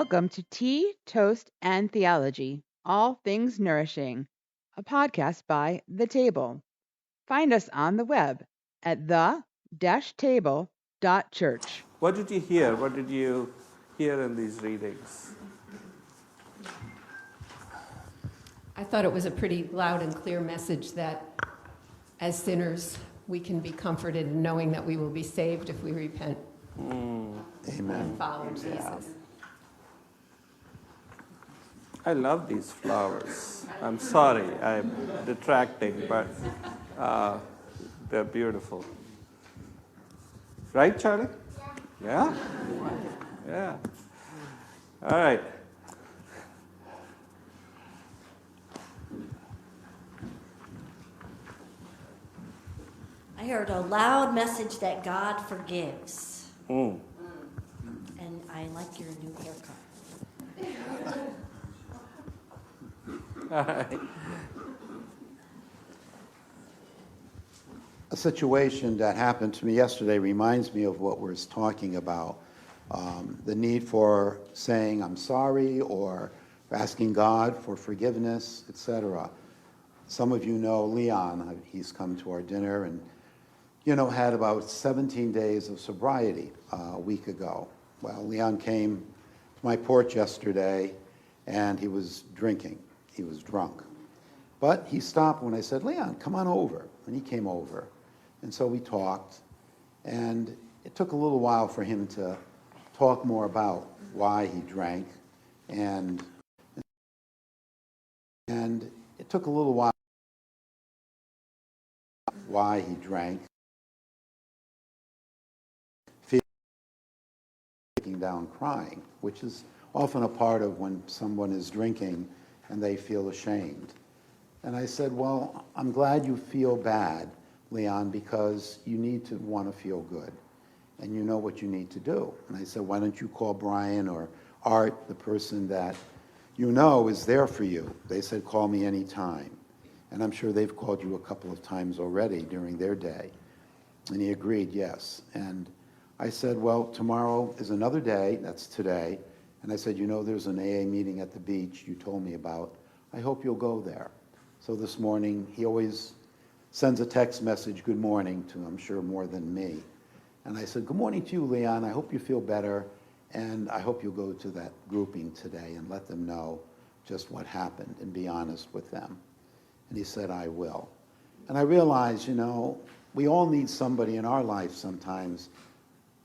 Welcome to Tea, Toast, and Theology, All Things Nourishing, a podcast by The Table. Find us on the web at the-table.church. What did you hear? What did you hear in these readings? I thought it was a pretty loud and clear message that as sinners, we can be comforted in knowing that we will be saved if we repent Amen. and follow Jesus. I love these flowers. I'm sorry, I'm detracting, but they're beautiful. Right, Charlie? Yeah? Yeah. All right. I heard a loud message that God forgives. Mm. And I like your new haircut. All right. A situation that happened to me yesterday reminds me of what we're talking about. The need for saying I'm sorry or asking God for forgiveness, etc. Some of you know Leon. He's come to our dinner and, had about 17 days of sobriety a week ago. Well, Leon came to my porch yesterday and he was drinking. He was drunk. But he stopped when I said, Leon, come on over. And he came over. And so we talked. And it took a little while for him to talk more about why he drank. And it took a little while why he drank. Breaking down crying, which is often a part of when someone is drinking and they feel ashamed. And I said, well, I'm glad you feel bad, Leon, because you need to want to feel good. And you know what you need to do. And I said, why don't you call Brian or Art, the person that you know is there for you? They said, call me anytime. And I'm sure they've called you a couple of times already during their day. And he agreed, yes. And I said, well, tomorrow is another day. That's today. And I said, there's an AA meeting at the beach you told me about. I hope you'll go there. So this morning, he always sends a text message, good morning, to, I'm sure, more than me. And I said, good morning to you, Leon. I hope you feel better. And I hope you'll go to that grouping today and let them know just what happened and be honest with them. And he said, I will. And I realized, we all need somebody in our life sometimes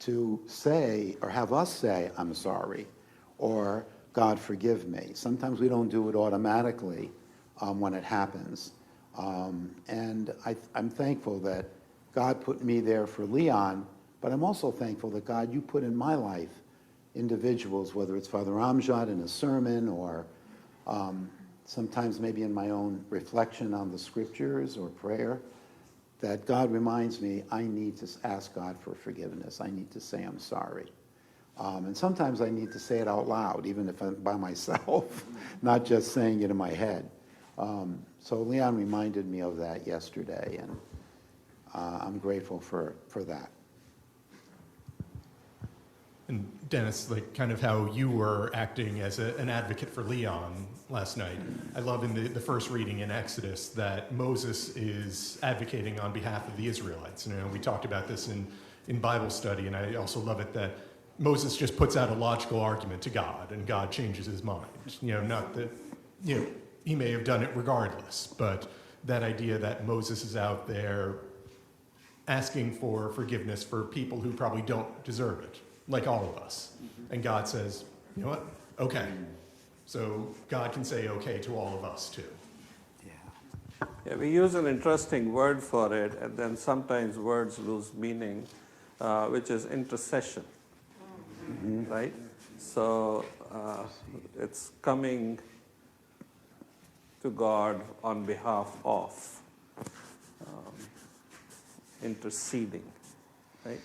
to say or have us say, I'm sorry, or God forgive me. Sometimes we don't do it automatically when it happens. And I'm thankful that God put me there for Leon, but I'm also thankful that God, you put in my life individuals, whether it's Father Amjad in a sermon or sometimes maybe in my own reflection on the scriptures or prayer, that God reminds me I need to ask God for forgiveness. I need to say I'm sorry. And sometimes I need to say it out loud, even if I'm by myself, not just saying it in my head. So Leon reminded me of that yesterday, and I'm grateful for that. And Dennis, kind of how you were acting as an advocate for Leon last night. I love in the first reading in Exodus that Moses is advocating on behalf of the Israelites. We talked about this in Bible study, and I also love it that Moses just puts out a logical argument to God, and God changes his mind. Not that, he may have done it regardless, but that idea that Moses is out there asking for forgiveness for people who probably don't deserve it, like all of us. And God says, you know what? Okay. So God can say okay to all of us too. Yeah, we use an interesting word for it, and then sometimes words lose meaning, which is intercession, right? So it's coming to God on behalf of, interceding, right?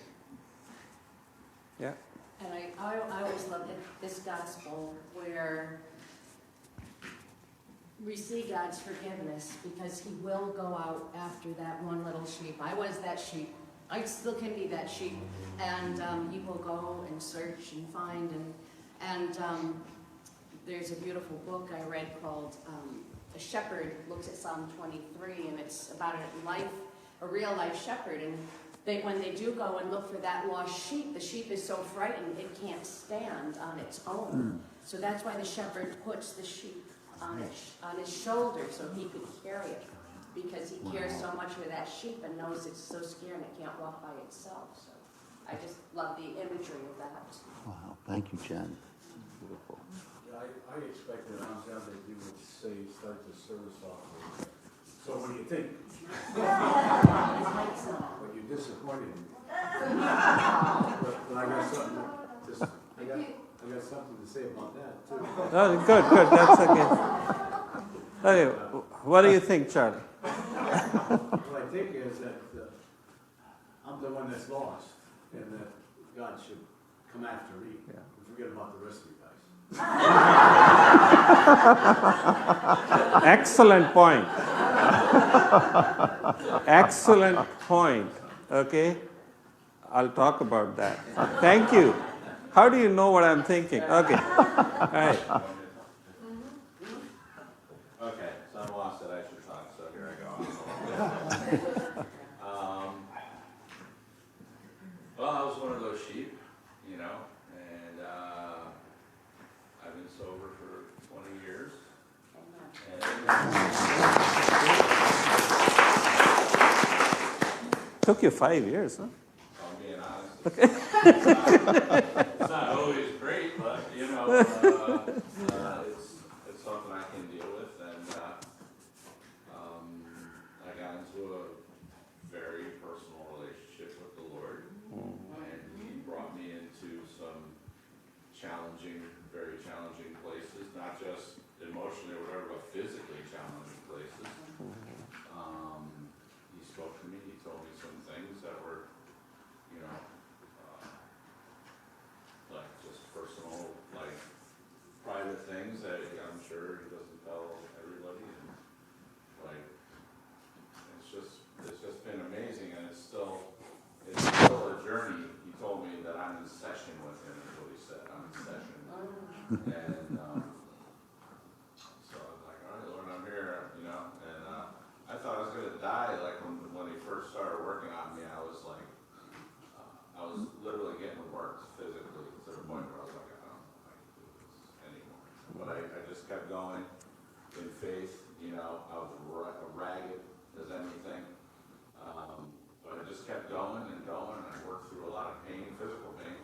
Yeah. And I always love this gospel where we see God's forgiveness because he will go out after that one little sheep. I was that sheep. I still can be that sheep. And he will go and search and find And there's a beautiful book I read called A Shepherd Looks at Psalm 23, and it's about a real life shepherd. And when they do go and look for that lost sheep, the sheep is so frightened it can't stand on its own. So that's why the shepherd puts the sheep on his shoulder so he could carry it, because he cares so much for that sheep and knows it's so scared and it can't walk by itself. So I just love the imagery of that. Wow, thank you, Jen. Beautiful. Yeah, I expected on down that you would say start the service off with, so what do you think? But you disappointed me. But I got something I got something to say about that too. Oh, good, that's okay. Okay, what do you think, Charlie? What I think is that I'm the one that's lost, and that God should come after me. Yeah. And forget about the rest of you guys. Excellent point. Excellent point. Okay, I'll talk about that. Thank you. How do you know what I'm thinking? Okay. All right. Okay, so I'm lost that I should talk, so here I go. Well, I was one of those sheep, you know, and I've been sober for 20 years. Took you 5 years, huh? I'm being honest. It's not always great, but, you know, it's something I can deal with, and I got into a very personal relationship with the Lord, and He brought me into some very challenging places, not just emotionally or whatever, but physically challenging places. He spoke to me, He told me some things that were, you know, like just personal, like private things that I'm sure He doesn't tell everybody, and like it's just been amazing, and it's still a journey. He told me that I'm in session with Him, is what He said. I'm in session, and so I was like, all right, Lord, I'm here, you know, and I thought I was gonna die, like when He first started working on me. I was like, I was literally getting worked physically to the point where I was like, I don't know if I can do this anymore. But I just kept going in faith, you know. I was ragged as anything. But I just kept going, and I worked through a lot of pain, physical pain.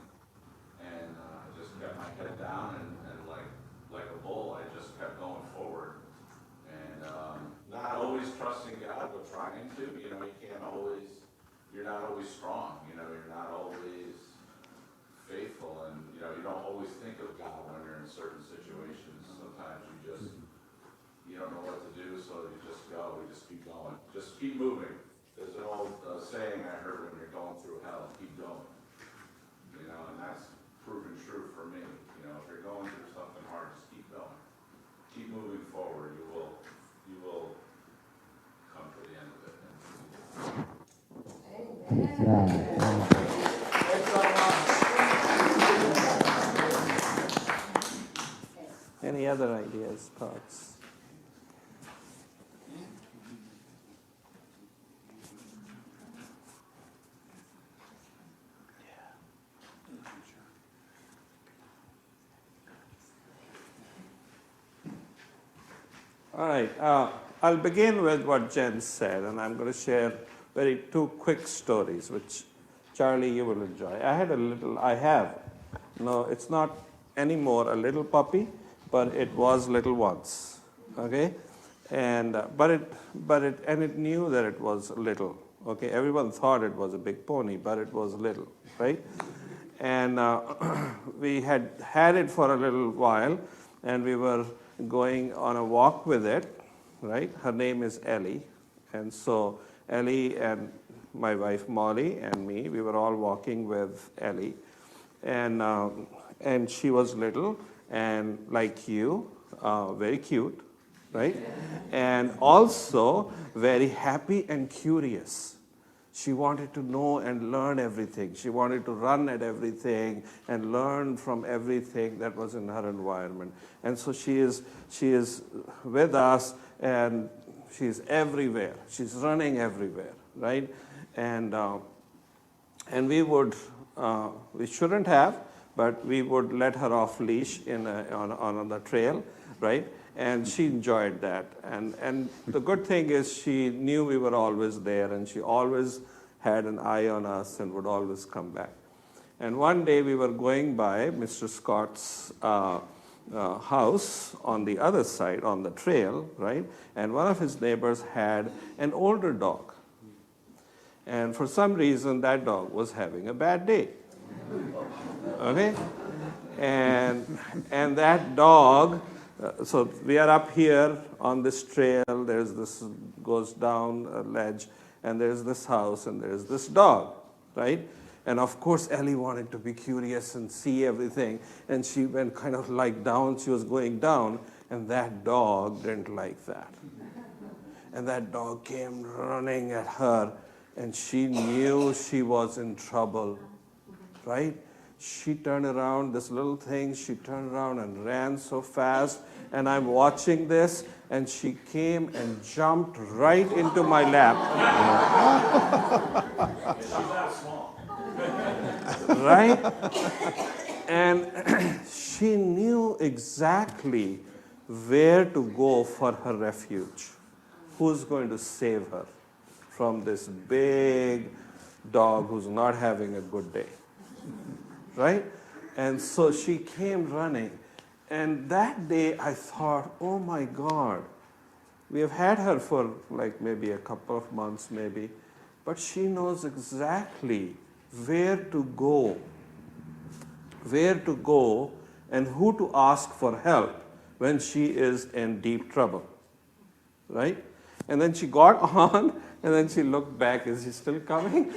And I just kept my head down, and like a bull, I just kept going forward. And not always trusting God, but trying to. You know, you're not always strong, you know, you're not always faithful, and, you know, you don't always think of God when you're in certain situations. Sometimes you don't know what to do, so you just go, you just keep going, just keep moving. There's an old saying I heard when you're going through hell, keep going. You know, and that's proven true for me. You know, if you're going through something hard, just keep going. Keep moving forward. You will come to the end of it. Any other ideas, thoughts? All right, I'll begin with what Jen said, and I'm going to share two quick stories, which, Charlie, you will enjoy. It's not anymore a little puppy, but it was little once, okay? And, it knew that it was little, okay? Everyone thought it was a big pony, but it was little, right? And we had it for a little while, and we were going on a walk with it, right? Her name is Ellie. And so Ellie and my wife Molly and me, we were all walking with Ellie. And she was little and like you, very cute, right? And also very happy and curious. She wanted to know and learn everything. She wanted to run at everything and learn from everything that was in her environment. And so she is with us, and she's everywhere. She's running everywhere, right? And we shouldn't have, but we would let her off leash on the trail, right? And she enjoyed that. And the good thing is she knew we were always there, and she always had an eye on us and would always come back. And one day we were going by Mr. Scott's house on the other side, on the trail, right? And one of his neighbors had an older dog. And for some reason, that dog was having a bad day. Okay? And that dog, so we are up here on this trail, there's this, goes down a ledge, and there's this house, and there's this dog, right? And of course, Ellie wanted to be curious and see everything, and she went kind of like down, she was going down, and that dog didn't like that. And that dog came running at her, and she knew she was in trouble, right? She turned around, this little thing, she turned around and ran so fast, and I'm watching this, and she came and jumped right into my lap. Right? And she knew exactly where to go for her refuge. Who's going to save her from this big dog who's not having a good day? Right? And so she came running. And that day I thought, oh my God, we have had her for like maybe a couple of months maybe, but she knows exactly where to go and who to ask for help when she is in deep trouble. Right? And then she got on, and then she looked back, is he still coming?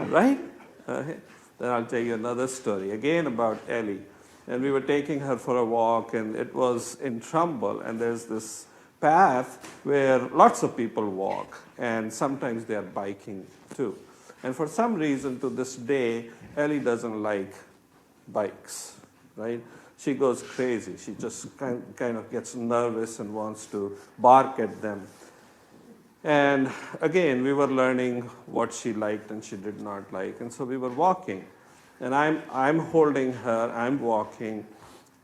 Right? Then I'll tell you another story, again about Ellie. And we were taking her for a walk, and it was in Trumbull, and there's this path where lots of people walk, and sometimes they are biking too. And for some reason, to this day, Ellie doesn't like bikes, right? She goes crazy. She just kind of gets nervous and wants to bark at them. And again, we were learning what she liked and she did not like. And so we were walking. And I'm holding her, I'm walking,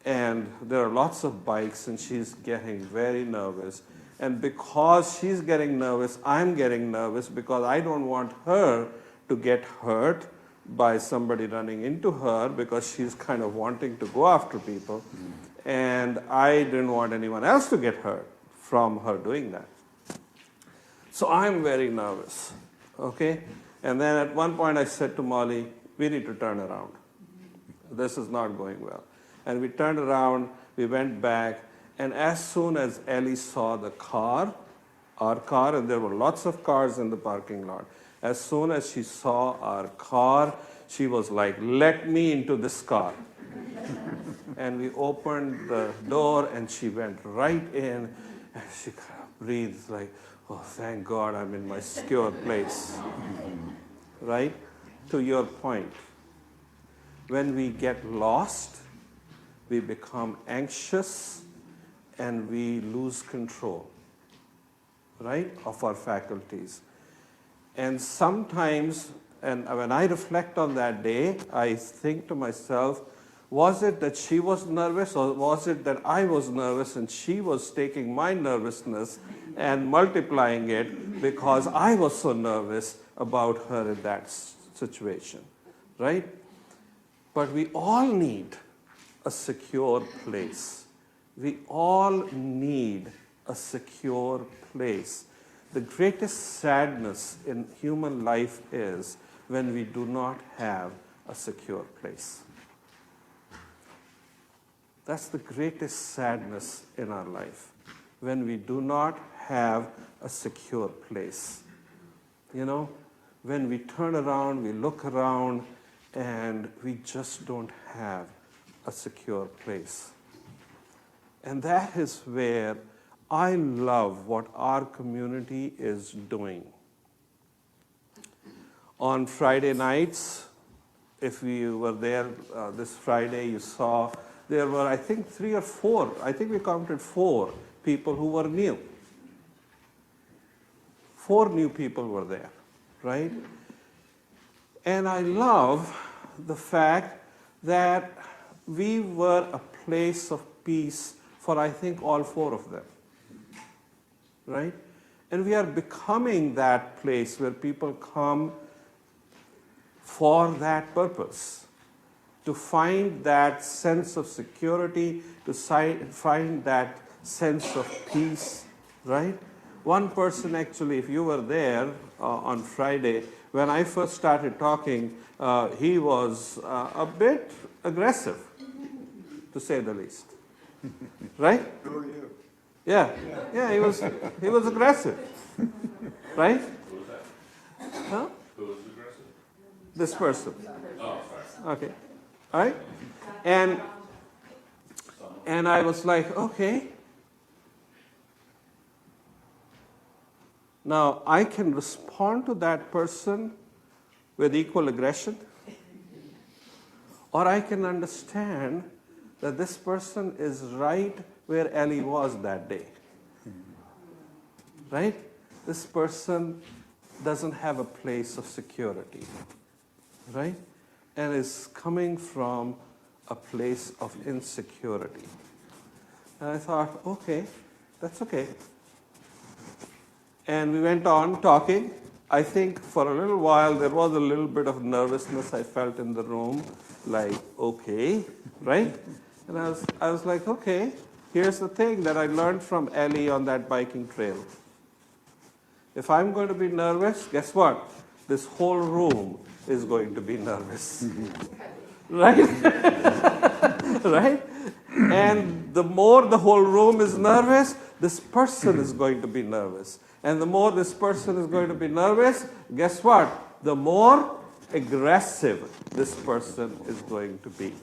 and there are lots of bikes, and she's getting very nervous. And because she's getting nervous, I'm getting nervous because I don't want her to get hurt by somebody running into her, because she's kind of wanting to go after people. And I didn't want anyone else to get hurt from her doing that. So I'm very nervous, okay? And then at one point I said to Molly, we need to turn around. This is not going well. And we turned around, we went back, and as soon as Ellie saw the car, our car, and there were lots of cars in the parking lot, as soon as she saw our car, she was like, let me into this car. And we opened the door, and she went right in, and she kind of breathed like, oh, thank God I'm in my secure place. Right? To your point, when we get lost, we become anxious and we lose control, right, of our faculties. And sometimes, and when I reflect on that day, I think to myself, was it that she was nervous, or was it that I was nervous and she was taking my nervousness and multiplying it because I was so nervous about her in that situation, right? But we all need a secure place. We all need a secure place. The greatest sadness in human life is when we do not have a secure place. That's the greatest sadness in our life, when we do not have a secure place. You know, when we turn around, we look around, and we just don't have a secure place. And that is where I love what our community is doing. On Friday nights, if you were there this Friday, you saw there were, I think, 3 or 4, I think we counted 4 people who were new. 4 new people were there, right? And I love the fact that we were a place of peace for, I think, all 4 of them, right? And we are becoming that place where people come for that purpose, to find that sense of security, to find that sense of peace, right? One person actually, if you were there on Friday, when I first started talking, he was a bit aggressive, to say the least. Right? Who are you? Yeah, he was aggressive. Right? Who was that? Huh? Who was aggressive? This person. Oh, sorry. Okay. All right? And I was like, okay. Now, I can respond to that person with equal aggression, or I can understand that this person is right where Ellie was that day. Right? This person doesn't have a place of security. Right? And is coming from a place of insecurity. And I thought, okay, that's okay. And we went on talking. I think for a little while there was a little bit of nervousness I felt in the room, like, okay, right? And I was like, okay, here's the thing that I learned from Ellie on that biking trail. If I'm going to be nervous, guess what? This whole room is going to be nervous. Right? Right? And the more the whole room is nervous, this person is going to be nervous. And the more this person is going to be nervous, guess what? The more aggressive this person is going to be.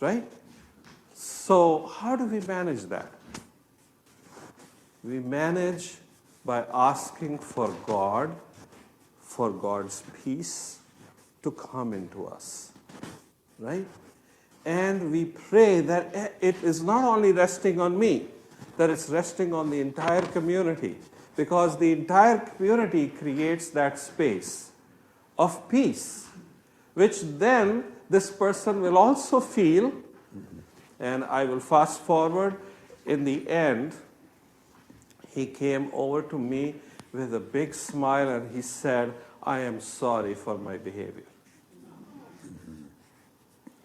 Right? So, how do we manage that? We manage by asking for God, for God's peace to come into us. Right? And we pray that it is not only resting on me, that it's resting on the entire community, because the entire community creates that space of peace, which then this person will also feel. And I will fast forward. In the end, he came over to me with a big smile and he said, I am sorry for my behavior.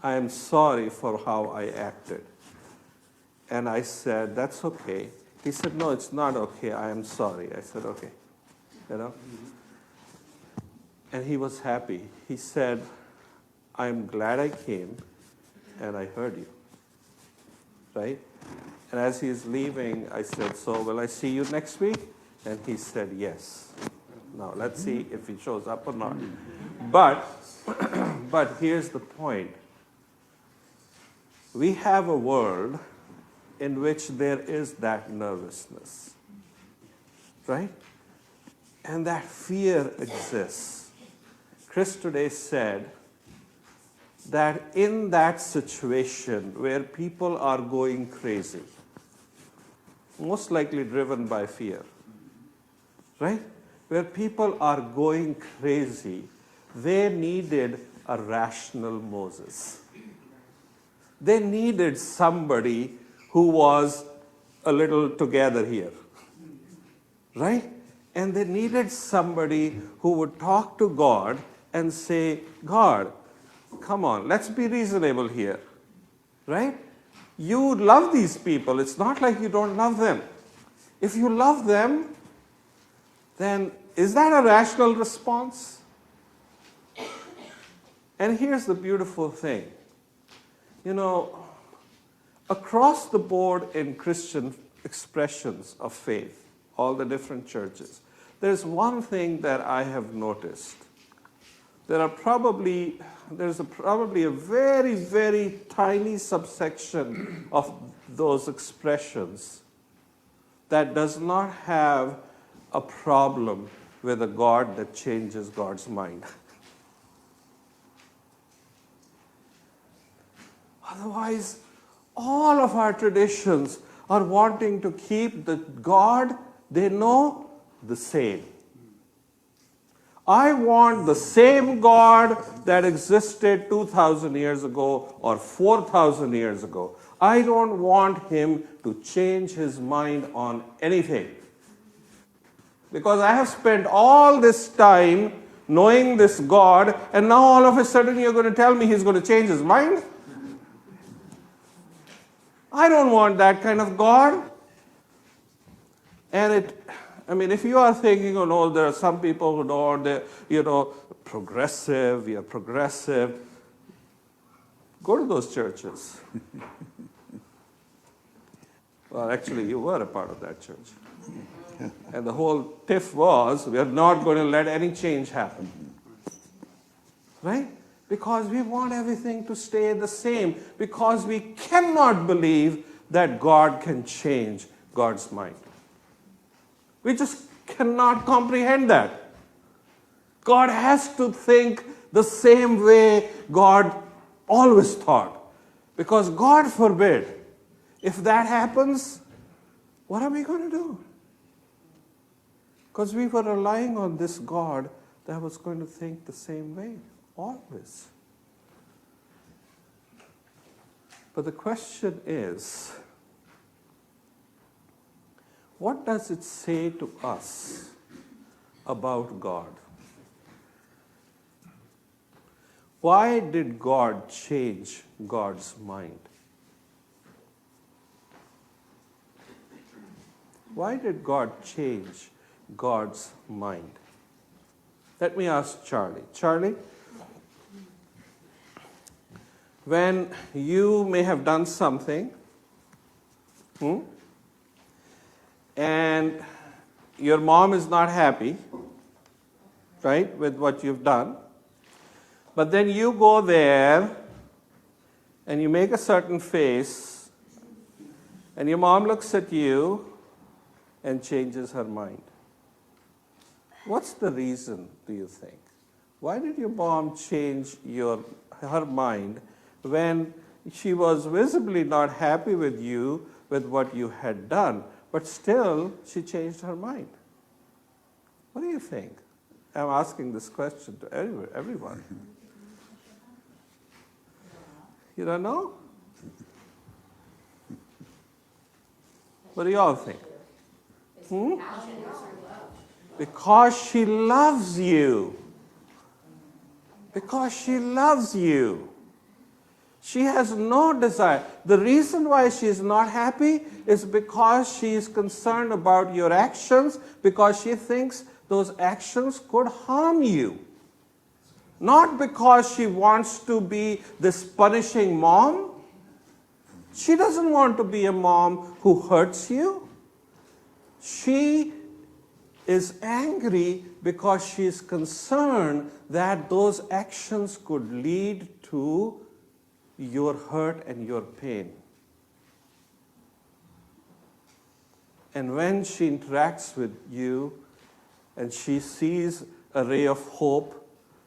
I am sorry for how I acted. And I said, that's okay. He said, no, it's not okay. I am sorry. I said, okay. You know? And he was happy. He said, I'm glad I came and I heard you. Right? And as he's leaving, I said, so will I see you next week? And he said, yes. Now, let's see if he shows up or not. But here's the point. We have a world in which there is that nervousness, right? And that fear exists. Chris today said that in that situation where people are going crazy, most likely driven by fear, right? Where people are going crazy, they needed a rational Moses. They needed somebody who was a little together here, right? And they needed somebody who would talk to God and say, God, come on, let's be reasonable here, right? You love these people. It's not like you don't love them. If you love them, then is that a rational response? And here's the beautiful thing. You know, across the board in Christian expressions of faith, all the different churches, there's one thing that I have noticed. there's probably a very, very tiny subsection of those expressions that does not have a problem with a God that changes God's mind. Otherwise, all of our traditions are wanting to keep the God they know the same. I want the same God that existed 2,000 years ago or 4,000 years ago. I don't want him to change his mind on anything. Because I have spent all this time knowing this God, and now all of a sudden you're going to tell me he's going to change his mind? I don't want that kind of God. And if you are thinking, oh no, there are some people who don't, they're, progressive, we are progressive. Go to those churches. Well, actually, you were a part of that church. And the whole tiff was, we are not going to let any change happen. Right? Because we want everything to stay the same. Because we cannot believe that God can change God's mind. We just cannot comprehend that. God has to think the same way God always thought. Because God forbid, if that happens, what are we going to do? Because we were relying on this God that was going to think the same way, always. But the question is, what does it say to us about God? Why did God change God's mind? Why did God change God's mind? Let me ask Charlie. Charlie, when you may have done something, and your mom is not happy, right, with what you've done, but then you go there and you make a certain face, and your mom looks at you and changes her mind. What's the reason, do you think? Why did your mom change her mind when she was visibly not happy with you, with what you had done, but still she changed her mind? What do you think? I'm asking this question to everyone. You don't know? What do you all think? Because she loves you. Because she loves you. She has no desire. The reason why she is not happy is because she is concerned about your actions, because she thinks those actions could harm you. Not because she wants to be this punishing mom. She doesn't want to be a mom who hurts you. She is angry because she is concerned that those actions could lead to your hurt and your pain. And when she interacts with you and she sees a ray of hope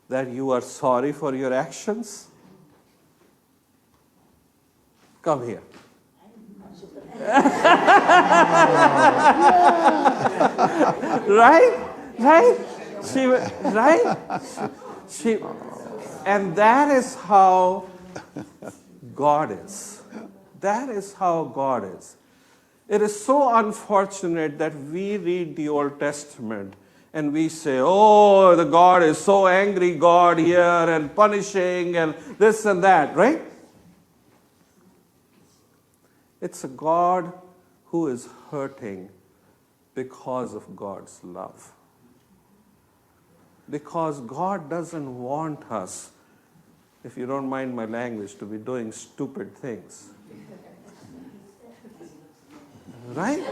that you are sorry for your actions, come here. Right? And that is how God is. That is how God is. It is so unfortunate that we read the Old Testament and we say, oh, the God is so angry God here and punishing and this and that, right? It's a God who is hurting because of God's love. Because God doesn't want us, if you don't mind my language, to be doing stupid things. Right?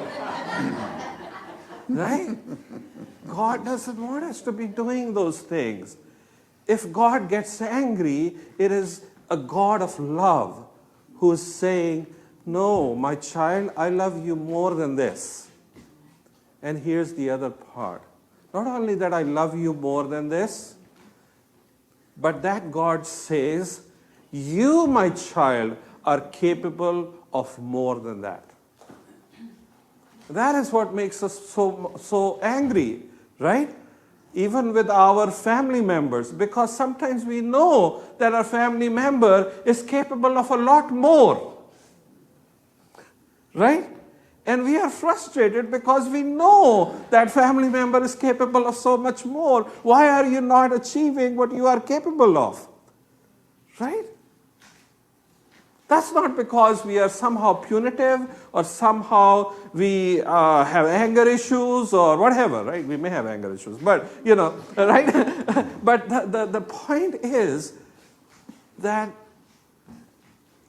Right? God doesn't want us to be doing those things. If God gets angry, it is a God of love who is saying, no, my child, I love you more than this. And here's the other part. Not only that I love you more than this, but that God says, you, my child, are capable of more than that. That is what makes us so angry, right? Even with our family members, because sometimes we know that our family member is capable of a lot more, right? And we are frustrated because we know that family member is capable of so much more. Why are you not achieving what you are capable of? Right? That's not because we are somehow punitive or somehow we have anger issues or whatever, right? We may have anger issues, but, right? But the point is that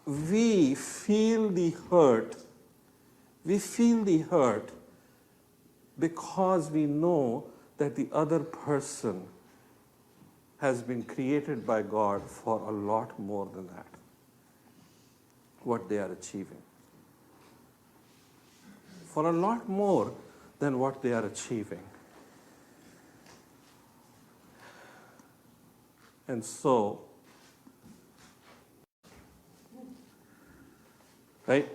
we feel the hurt. We feel the hurt because we know that the other person has been created by God for a lot more than that, what they are achieving. For a lot more than what they are achieving. And so, right?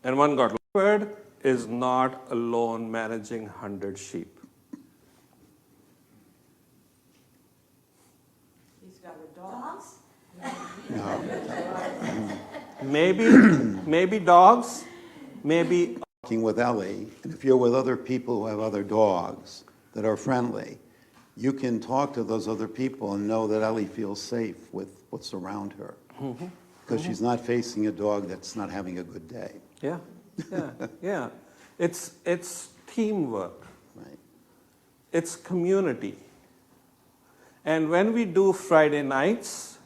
And one God. Shepherd is not alone managing 100 sheep. He's got the dogs. Maybe dogs, maybe. Working with Ellie, and if you're with other people who have other dogs that are friendly, you can talk to those other people and know that Ellie feels safe with what's around her. Because she's not facing a dog that's not having a good day. Yeah. It's teamwork. Right. It's community. And when we do Friday nights,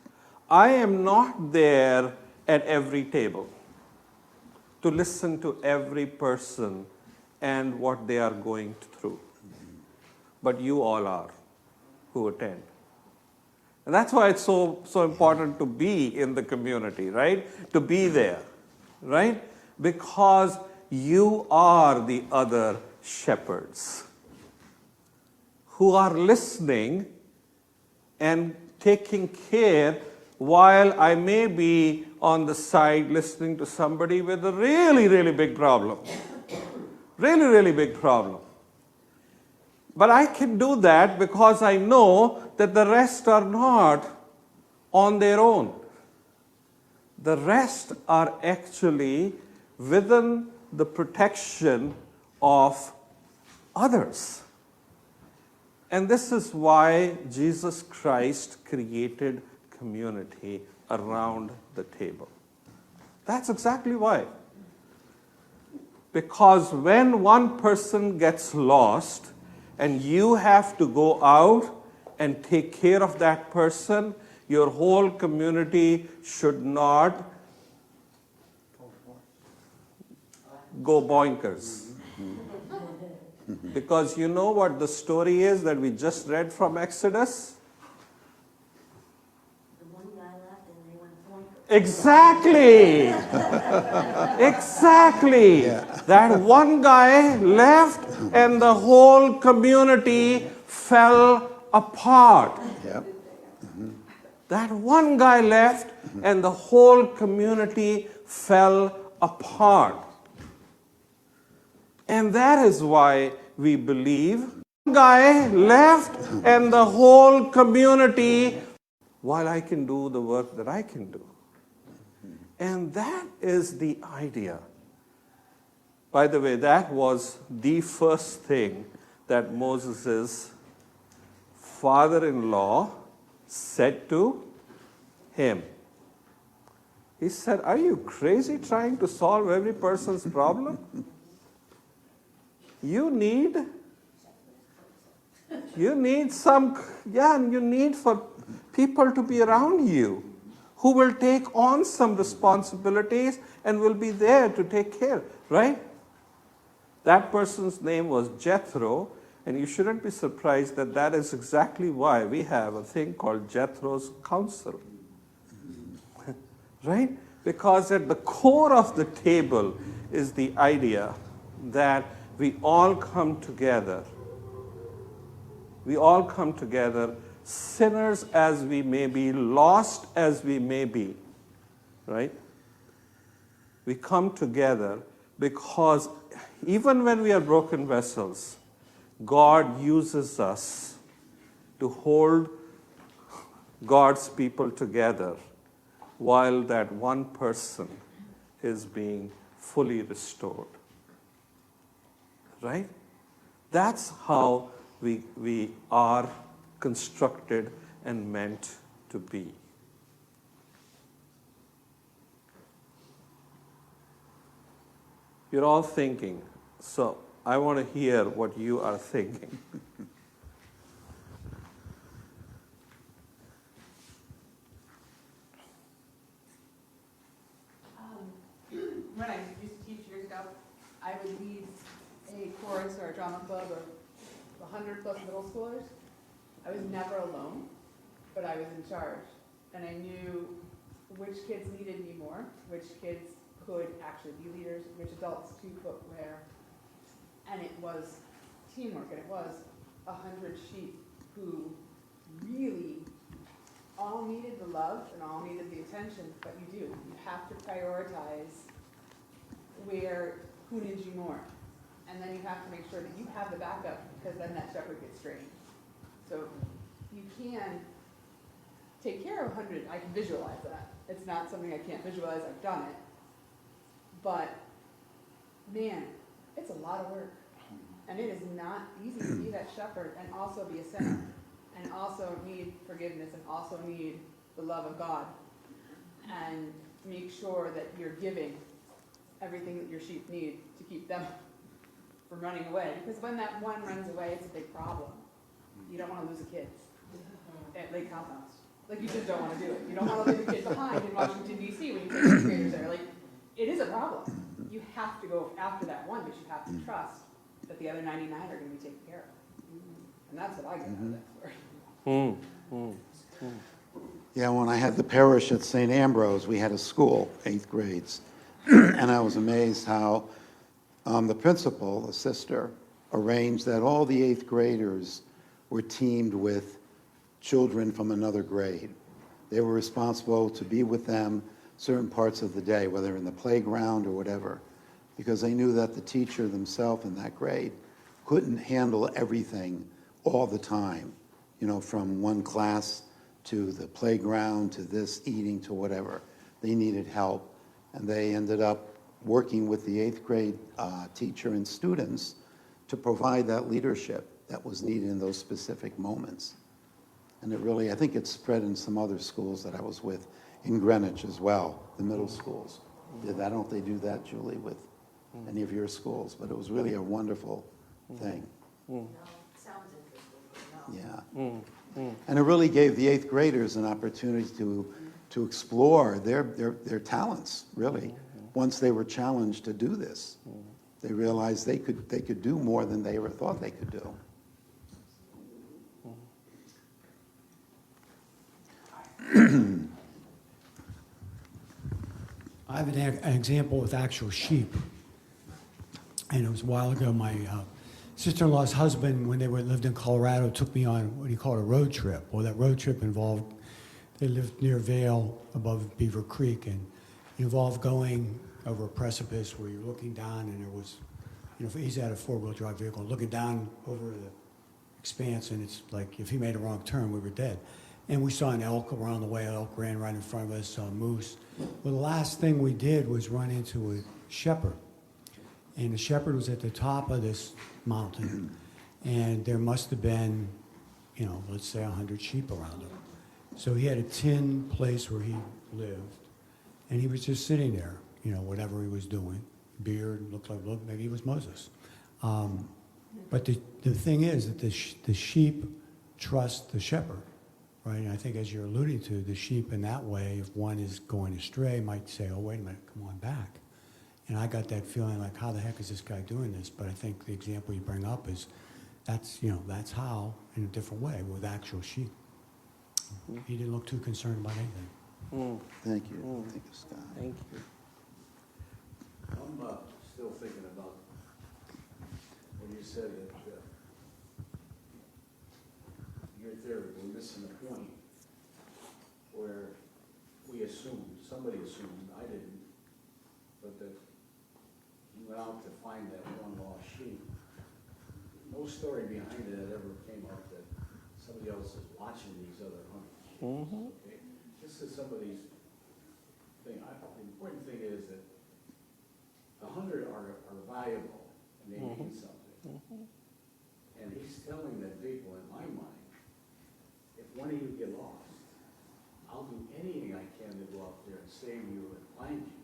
I am not there at every table to listen to every person and what they are going through. But you all are who attend. And that's why it's so important to be in the community, right? To be there, right? Because you are the other shepherds who are listening and taking care while I may be on the side listening to somebody with a really, really big problem. Really, really big problem. But I can do that because I know that the rest are not on their own. The rest are actually within the protection of others. And this is why Jesus Christ created community around the table. That's exactly why. Because when one person gets lost and you have to go out and take care of that person, your whole community should not go boinkers. Because you know what the story is that we just read from Exodus? The one guy left and they went boink. Exactly. Exactly. Yeah. That one guy left and the whole community fell apart. Yep. That one guy left and the whole community fell apart. And that is why we believe one guy left and the whole community, while I can do the work that I can do. And that is the idea. By the way, that was the first thing that Moses' father-in-law said to him. He said, "Are you crazy trying to solve every person's problem? You need for people to be around you who will take on some responsibilities and will be there to take care," right? That person's name was Jethro, And you shouldn't be surprised that that is exactly why we have a thing called Jethro's Council. Right? Because at the core of the table is the idea that we all come together. We all come together, sinners as we may be, lost as we may be, right? We come together because even when we are broken vessels, God uses us to hold God's people together while that one person is being fully restored. Right? That's how we are constructed and meant to be. You're all thinking, so I want to hear what you are thinking. When I used to teach years ago, I would lead a chorus or a drama club of 100 plus middle schoolers. I was never alone, but I was in charge. And I knew which kids needed me more, which kids could actually be leaders, which adults could where. And it was teamwork, and it was 100 sheep who really all needed the love and all needed the attention, but you do. You have to prioritize who needs you more. And then you have to make sure that you have the backup, because then that shepherd gets strained. So you can take care of 100. I can visualize that. It's not something I can't visualize. I've done it. But, man, it's a lot of work. And it is not easy to be that shepherd and also be a sinner and also need forgiveness and also need the love of God and make sure that you're giving everything that your sheep need to keep them from running away. Because when that one runs away, it's a big problem. You don't want to lose a kid at Lake Compounds. Like, you just don't want to do it. You don't want to leave a kid behind in Washington, D.C. when you take the graders there. Like, it is a problem. You have to go after that one, but you have to trust that the other 99 are going to be taken care of. And that's what I get out of that story. Yeah, when I had the parish at St. Ambrose, we had a school, 8th grades, and I was amazed how the principal, the sister, arranged that all the 8th graders were teamed with children from another grade. They were responsible to be with them certain parts of the day, whether in the playground or whatever, because they knew that the teacher themselves in that grade couldn't handle everything all the time, from one class to the playground to this, eating to whatever. They needed help, and they ended up working with the 8th grade teacher and students to provide that leadership that was needed in those specific moments. And it really, I think it spread in some other schools that I was with in Greenwich as well, the middle schools. I don't know if they do that, Julie, with any of your schools, but it was really a wonderful thing. No, sounds interesting, but no. Yeah. And it really gave the 8th graders an opportunity to explore their talents, really. Once they were challenged to do this, they realized they could do more than they ever thought they could do. I have an example with actual sheep. And it was a while ago, my sister-in-law's husband, when they lived in Colorado, took me on what he called a road trip. Well, that road trip involved, they lived near Vail above Beaver Creek, and it involved going over a precipice where you're looking down, and there was, he's had a four-wheel drive vehicle, looking down over the expanse, and it's like if he made a wrong turn, we were dead. And we saw an elk around the way. An elk ran right in front of us, saw a moose. Well, the last thing we did was run into a shepherd. And the shepherd was at the top of this mountain. And there must have been, let's say 100 sheep around him. So he had a tin place where he lived. And he was just sitting there, whatever he was doing. Beard, looked like, maybe he was Moses. But the thing is that the sheep trust the shepherd. Right, and I think as you're alluding to, the sheep in that way, if one is going astray, might say, oh, wait a minute, come on back. And I got that feeling like, how the heck is this guy doing this? But I think the example you bring up is that's how, in a different way, with actual sheep. He didn't look too concerned about anything. Thank you. Thank you, Scott. Thank you. I'm still thinking about when you said that your theory, we're missing a point where we assumed, somebody assumed, I didn't, but that he went out to find that one lost sheep. No story behind it that ever came up that somebody else is watching these other hunters. Okay? This is somebody's thing. The important thing is that the 100 are valuable and they mean something. And he's telling the people, in my mind, if one of you get lost, I'll do anything I can to go up there and save you and find you.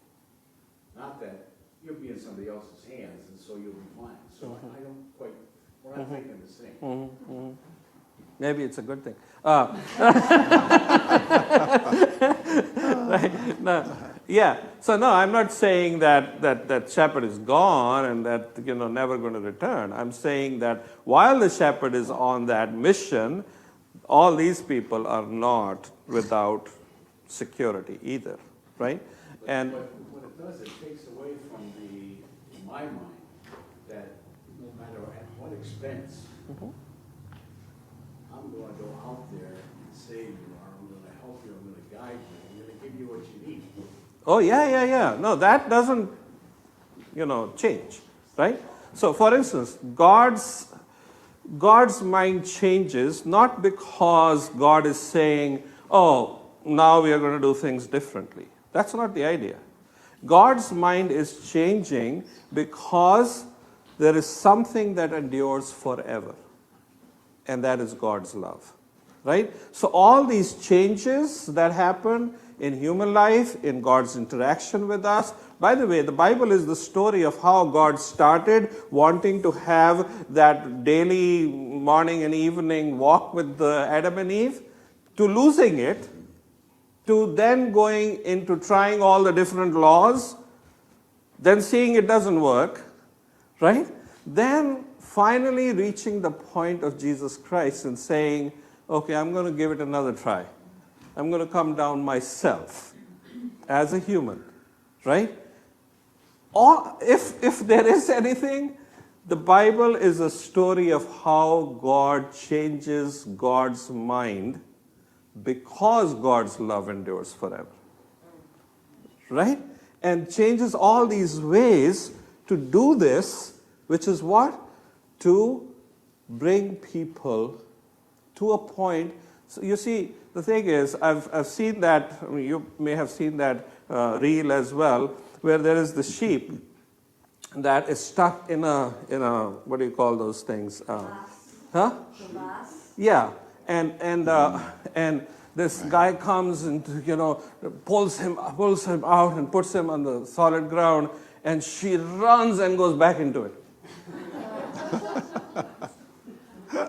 Not that you'll be in somebody else's hands and so you'll be fine. So I don't quite, we're not thinking the same. Maybe it's a good thing. Right? No. Yeah. So no, I'm not saying that shepherd is gone and that never going to return. I'm saying that while the shepherd is on that mission, all these people are not without security either, right? But what it does, it takes away from in my mind, that no matter at what expense, I'm going to go out there and save you, or I'm going to help you, I'm going to guide you, I'm going to give you what you need. Oh, yeah. No, that doesn't, change, right? So, for instance, God's mind changes not because God is saying, oh, now we are going to do things differently. That's not the idea. God's mind is changing because there is something that endures forever, and that is God's love, right? So all these changes that happen in human life, in God's interaction with us. By the way, the Bible is the story of how God started wanting to have that daily morning and evening walk with Adam and Eve, to losing it, to then going into trying all the different laws, then seeing it doesn't work, right? Then finally reaching the point of Jesus Christ and saying, okay, I'm going to give it another try. I'm going to come down myself as a human, right? Or if there is anything, the Bible is a story of how God changes God's mind because God's love endures forever, right? And changes all these ways to do this, which is what? To bring people to a point. So you see, the thing is, I've seen that, you may have seen that reel as well, where there is the sheep that is stuck in a what do you call those things? Huh? Yeah, and this guy comes and pulls him out and puts him on the solid ground, and she runs and goes back into it.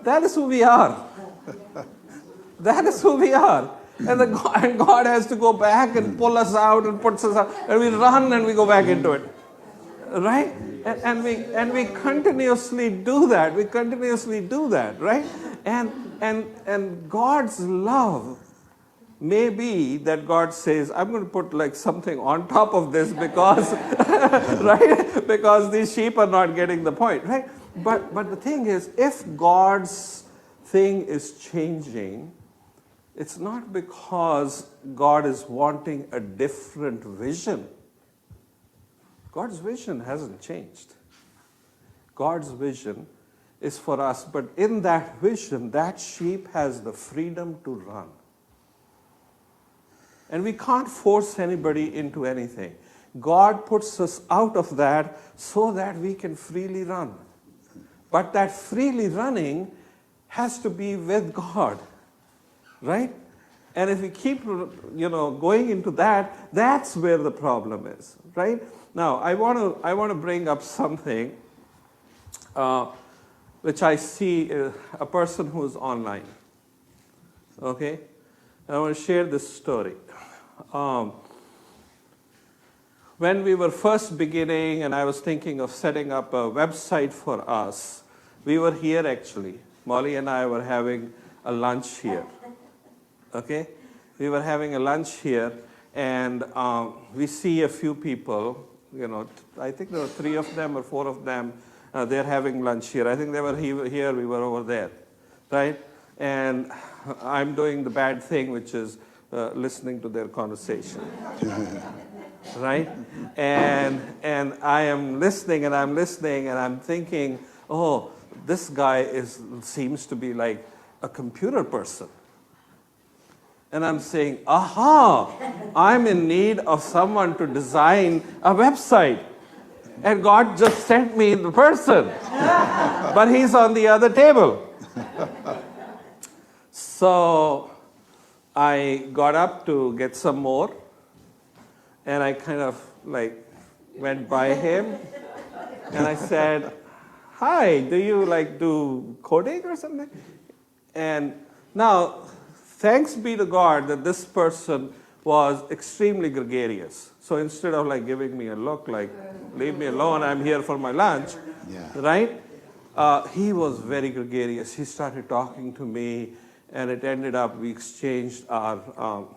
That is who we are. That is who we are. And God has to go back and pull us out and puts us out, and we run and we go back into it. Right? And we continuously do that. We continuously do that, right? And God's love may be that God says, I'm going to put like something on top of this because, right? Because these sheep are not getting the point, right? But the thing is, if God's thing is changing, it's not because God is wanting a different vision. God's vision hasn't changed. God's vision is for us, but in that vision, that sheep has the freedom to run. And we can't force anybody into anything. God puts us out of that so that we can freely run. But that freely running has to be with God, right? And if we keep, going into that, that's where the problem is, right? Now, I want to bring up something which I see a person who is online. Okay, I want to share this story. When we were first beginning, and I was thinking of setting up a website for us, We were here actually. Molly and I were having a lunch here. Okay? We were having a lunch here, and we see a few people, I think there were 3 of them or 4 of them, they're having lunch here. I think they were here, we were over there, right? And I'm doing the bad thing, which is listening to their conversation. Right? And I am listening, and I'm thinking, oh, this guy seems to be like a computer person. And I'm saying, aha, I'm in need of someone to design a website. And God just sent me the person. But he's on the other table. So I got up to get some more. And I kind of went by him. And I said, hi, do you do coding or something? And now, thanks be to God that this person was extremely gregarious. So instead of giving me a look leave me alone, I'm here for my lunch, right? He was very gregarious. He started talking to me, and it ended up we exchanged our,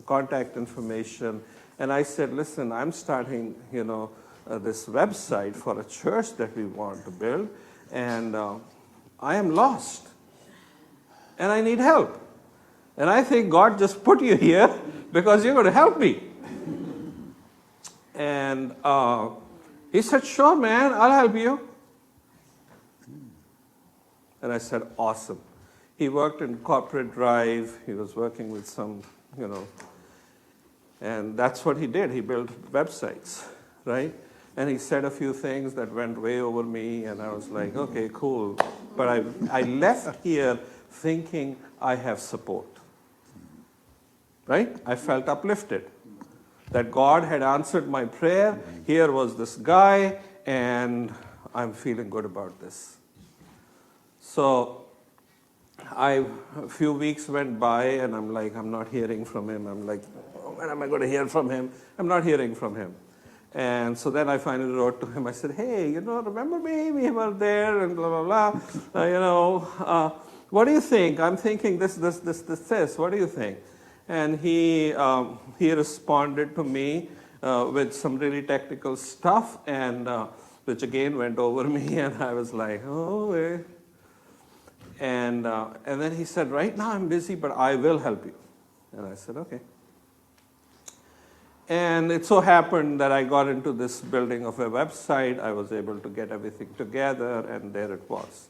contact information. And I said, listen, I'm starting, this website for a church that we want to build, and I am lost, and I need help. And I think God just put you here because you're going to help me. And he said, sure, man, I'll help you. And I said, awesome. He worked in corporate drive. He was working with some, and that's what he did. He built websites, right? And he said a few things that went way over me, and I was like, okay, cool. But I left here thinking I have support. Right? I felt uplifted that God had answered my prayer. Here was this guy, and I'm feeling good about this. So a few weeks went by, and I'm like, I'm not hearing from him. I'm like, oh, when am I going to hear from him? I'm not hearing from him. And so then I finally wrote to him. I said, hey, remember me? We were there, and blah, blah, blah. What do you think? I'm thinking this. What do you think? And he responded to me with some really technical stuff, and which again went over me, and I was like, oh, eh. And then he said, right now I'm busy, but I will help you. And I said, okay. And it so happened that I got into this building of a website. I was able to get everything together, and there it was.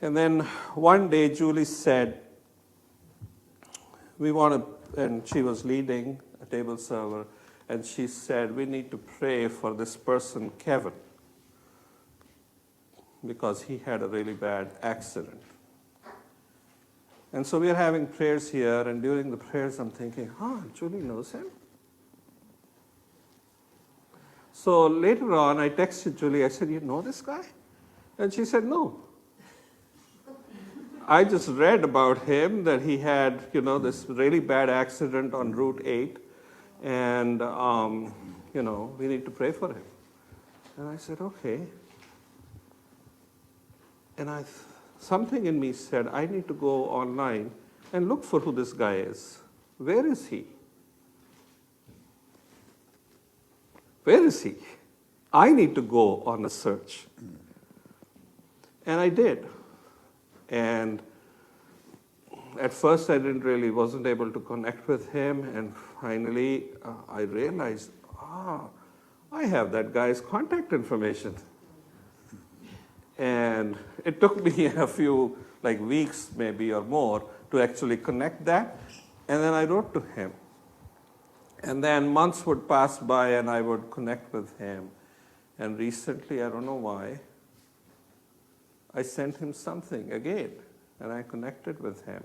And then one day Julie said, and she was leading a table server, and she said, we need to pray for this person, Kevin, because he had a really bad accident. And so we are having prayers here, and during the prayers I'm thinking, Julie knows him? So later on I texted Julie, I said, you know this guy? And she said, no. I just read about him that he had, this really bad accident on Route 8, and, we need to pray for him. And I said, okay. And something in me said, I need to go online and look for who this guy is. Where is he? Where is he? I need to go on a search. And I did. And at first I wasn't able to connect with him, and finally I realized, I have that guy's contact information. And it took me a few weeks maybe or more to actually connect that, and then I wrote to him. And then months would pass by and I would connect with him. And recently, I don't know why, I sent him something again, and I connected with him.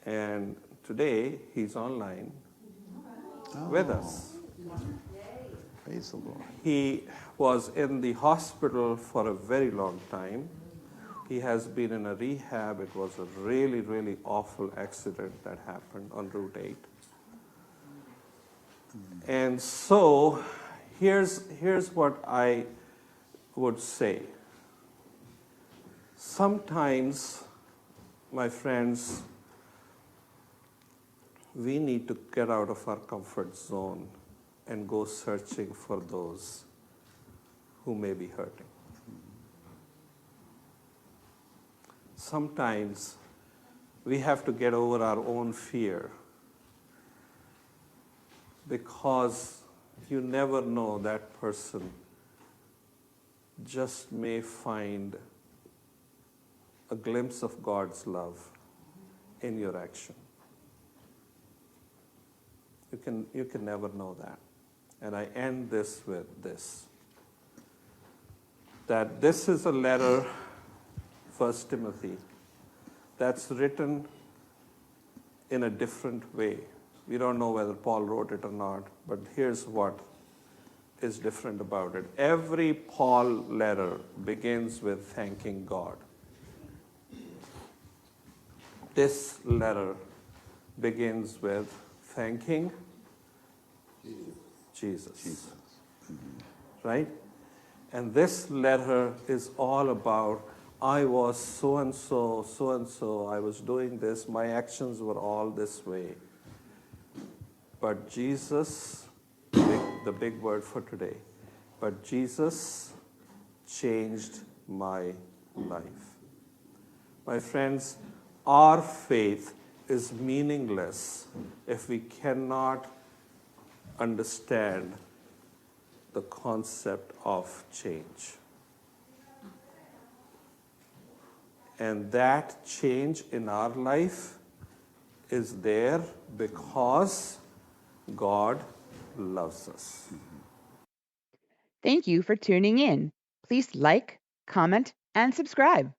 And today, he's online with us. Praise the Lord. He was in the hospital for a very long time. He has been in a rehab. It was a really, really awful accident that happened on Route 8. And so, here's what I would say, sometimes, my friends, we need to get out of our comfort zone and go searching for those who may be hurting. Sometimes we have to get over our own fear, because you never know, that person just may find a glimpse of God's love in your action. You can never know that. And I end this with this, that this is a letter, 1 Timothy, that's written in a different way. We don't know whether Paul wrote it or not, but here's what is different about it. Every Paul letter begins with thanking God. This letter begins with thanking Jesus. Right? And this letter is all about, I was so-and-so, I was doing this, my actions were all this way. But Jesus, the big word for today, but Jesus changed my life. My friends, our faith is meaningless if we cannot understand the concept of change. And that change in our life is there because God loves us. Thank you for tuning in. Please like, comment, and subscribe.